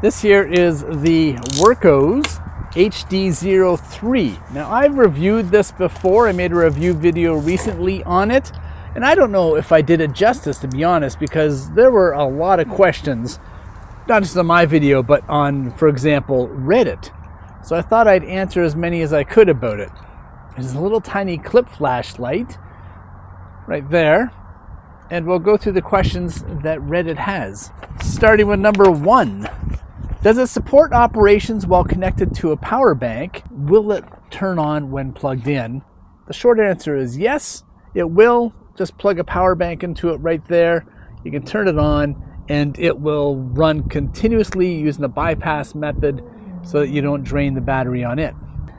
This here is the Wurkkos HD03. Now, I've reviewed this before. I made a review video recently on it, and I don't know if I did it justice, to be honest, because there were a lot of questions, not just on my video, but on, for example, Reddit. So I thought I'd answer as many as I could about it. There's a little tiny clip flashlight right there, and we'll go through the questions that Reddit has. Starting with number 1. Does it support operations while connected to a power bank? Will it turn on when plugged in? The short answer is yes, it will. Just plug a power bank into it right there. You can turn it on and it will run continuously using a bypass method so that you don't drain the battery on it.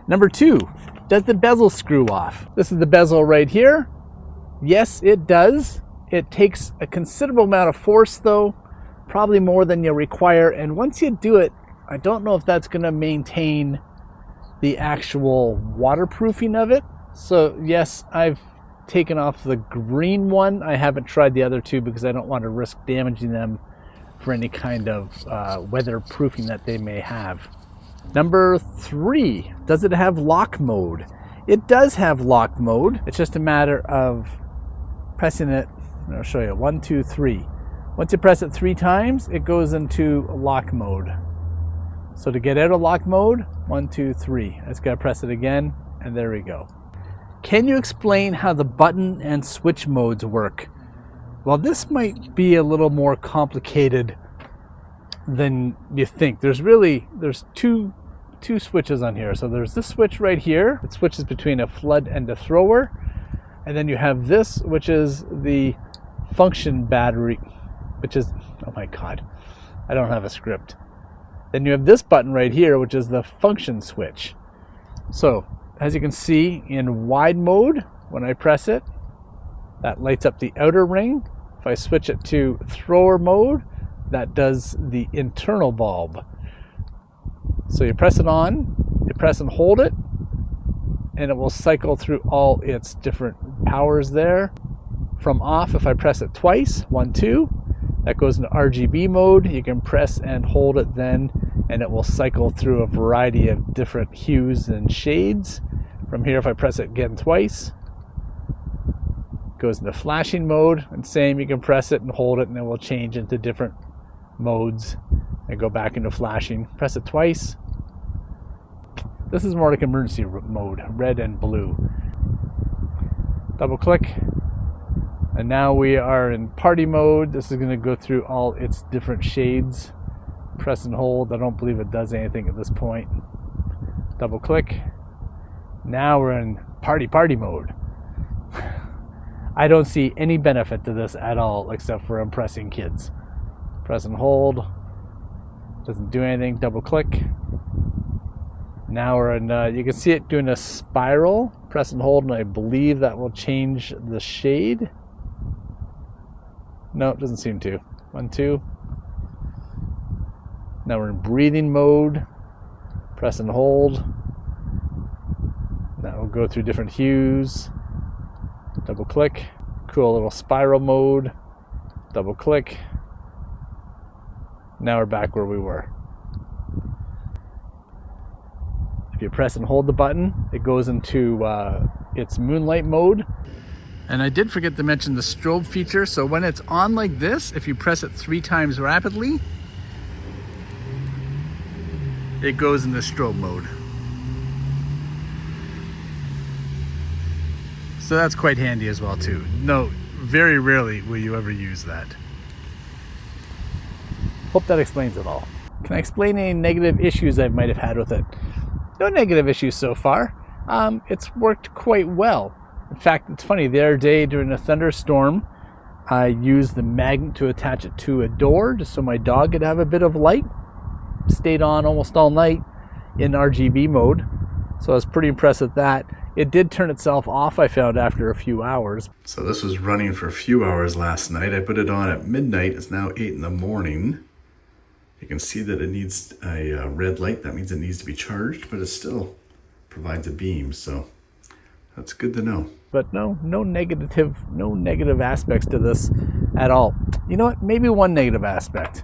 Number 2, does the bezel screw off? This is the bezel right here. Yes, it does. It takes a considerable amount of force though, probably more than you require, and once you do it, I don't know if that's going to maintain the actual waterproofing of it. So yes, I've taken off the green one. I haven't tried the other two because I don't want to risk damaging them for any kind of weatherproofing that they may have. Number 3, does it have lock mode? It does have lock mode. It's just a matter of pressing it. I'll show you. 1, 2, 3. Once you press it 3 times, it goes into lock mode. So to get out of lock mode, 1, 2, 3. I just gotta press it again, and there we go. Can you explain how the button and switch modes work? Well, this might be a little more complicated than you think. There's two switches on here. So there's this switch right here. It switches between a flood and a thrower. And then you have this, which is the function battery, which is, oh my God, I don't have a script. Then you have this button right here, which is the function switch. So as you can see in wide mode, when I press it, that lights up the outer ring. If I switch it to thrower mode, that does the internal bulb. So you press it on, you press and hold it, and it will cycle through all its different powers there. From off, if I press it twice, 1, 2, that goes into RGB mode. You can press and hold it then, and it will cycle through a variety of different hues and shades. From here, if I press it again twice, it goes into flashing mode, and same, you can press it and hold it, and it will change into different modes and go back into flashing. Press it twice. This is more like emergency mode, red and blue. Double click. And now we are in party mode. This is going to go through all its different shades. Press and hold. I don't believe it does anything at this point. Double click. Now we're in party mode. I don't see any benefit to this at all except for impressing kids. Press and hold. Doesn't do anything. Double click. Now we're in, you can see it doing a spiral. Press and hold, and I believe that will change the shade. No, it doesn't seem to. 1, 2. Now we're in breathing mode. Press and hold. That will go through different hues. Double click. Cool little spiral mode. Double click. Now we're back where we were. If you press and hold the button, it goes into its moonlight mode. And I did forget to mention the strobe feature. So when it's on like this, if you press it 3 times rapidly, it goes into strobe mode. So that's quite handy as well too. No, very rarely will you ever use that. Hope that explains it all. Can I explain any negative issues I might have had with it? No negative issues so far. It's worked quite well. In fact, it's funny, the other day during a thunderstorm, I used the magnet to attach it to a door just so my dog could have a bit of light. Stayed on almost all night in RGB mode. So I was pretty impressed with that. It did turn itself off, I found, after a few hours. So this was running for a few hours last night. I put it on at midnight. It's now 8 in the morning. You can see that it needs a red light. That means it needs to be charged, but it still provides a beam. So that's good to know. But no negative aspects to this at all. You know what? Maybe one negative aspect.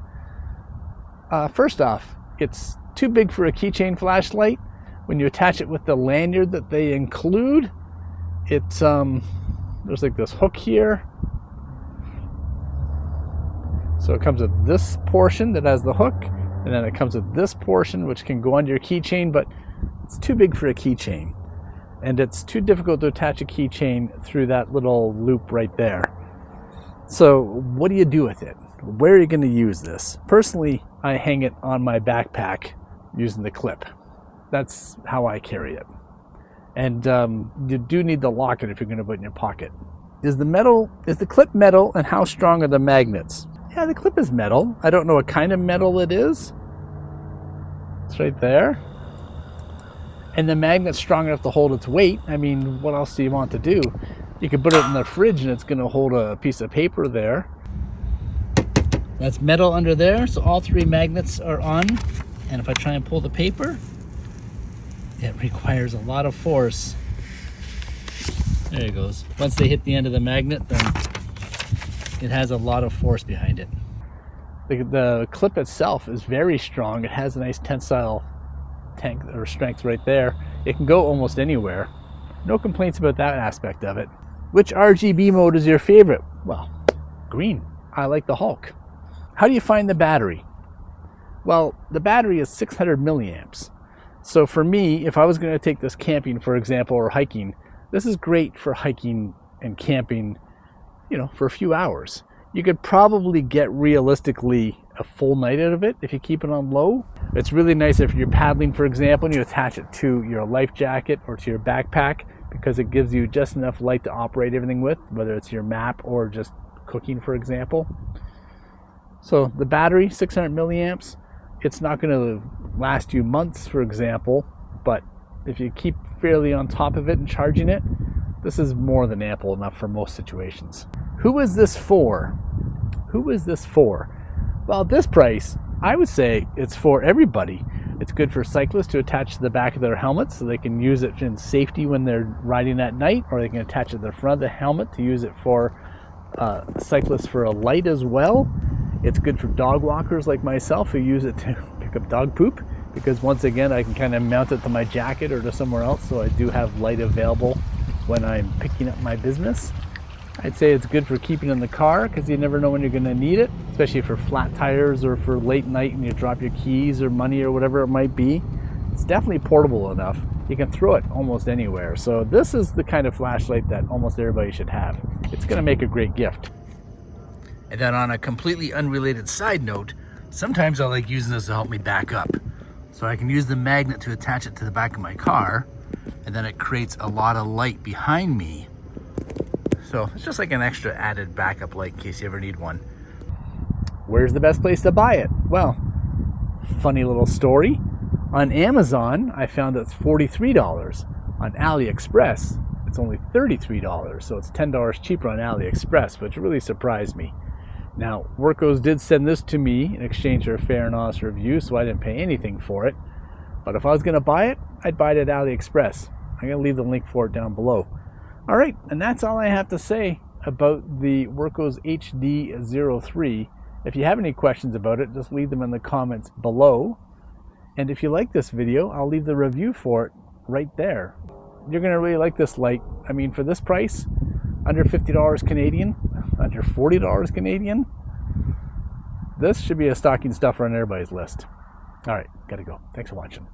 First off, it's too big for a keychain flashlight. When you attach it with the lanyard that they include, it's there's like this hook here. So it comes with this portion that has the hook, and then it comes with this portion which can go onto your keychain, but it's too big for a keychain. And it's too difficult to attach a keychain through that little loop right there. So what do you do with it? Where are you going to use this? Personally, I hang it on my backpack using the clip. That's how I carry it. And you do need to lock it if you're going to put it in your pocket. Is the clip metal, and how strong are the magnets? Yeah, the clip is metal. I don't know what kind of metal it is. It's right there. And the magnet's strong enough to hold its weight. I mean, what else do you want to do? You could put it in the fridge and it's going to hold a piece of paper there. That's metal under there, so all three magnets are on. And if I try and pull the paper, it requires a lot of force. There it goes. Once they hit the end of the magnet, then it has a lot of force behind it. The clip itself is very strong. It has a nice tensile strength right there. It can go almost anywhere. No complaints about that aspect of it. Which RGB mode is your favorite? Well, green. I like the Hulk. How do you find the battery? Well, the battery is 600 milliamps. So for me, if I was going to take this camping, for example, or hiking, this is great for hiking and camping, you know, for a few hours. You could probably get realistically a full night out of it if you keep it on low. It's really nice if you're paddling, for example, and you attach it to your life jacket or to your backpack, because it gives you just enough light to operate everything with, whether it's your map or just cooking, for example. So the battery, 600 milliamps, it's not going to last you months, for example, but if you keep fairly on top of it and charging it, this is more than ample enough for most situations. Who is this for? Who is this for? Well, at this price, I would say it's for everybody. It's good for cyclists to attach to the back of their helmet so they can use it in safety when they're riding at night, or they can attach it to the front of the helmet to use it for cyclists for a light as well. It's good for dog walkers like myself who use it to pick up dog poop, because once again I can kind of mount it to my jacket or to somewhere else, so I do have light available when I'm picking up my business. I'd say it's good for keeping in the car, because you never know when you're going to need it, especially for flat tires or for late night and you drop your keys or money or whatever it might be. It's definitely portable enough. You can throw it almost anywhere. So this is the kind of flashlight that almost everybody should have. It's going to make a great gift. And then on a completely unrelated side note, sometimes I like using this to help me back up. So I can use the magnet to attach it to the back of my car, and then it creates a lot of light behind me. So it's just like an extra added backup light in case you ever need one. Where's the best place to buy it? Well, funny little story. On Amazon, I found it's $43. On AliExpress, it's only $33. So it's $10 cheaper on AliExpress, which really surprised me. Now, Wurkkos did send this to me in exchange for a fair and honest review, so I didn't pay anything for it. But if I was going to buy it, I'd buy it at AliExpress. I'm going to leave the link for it down below. All right, and that's all I have to say about the Wurkkos HD03. If you have any questions about it, just leave them in the comments below. And if you like this video, I'll leave the review for it right there. You're going to really like this light. I mean, for this price, under $50 Canadian, under $40 Canadian, this should be a stocking stuffer on everybody's list. All right, gotta go. Thanks for watching.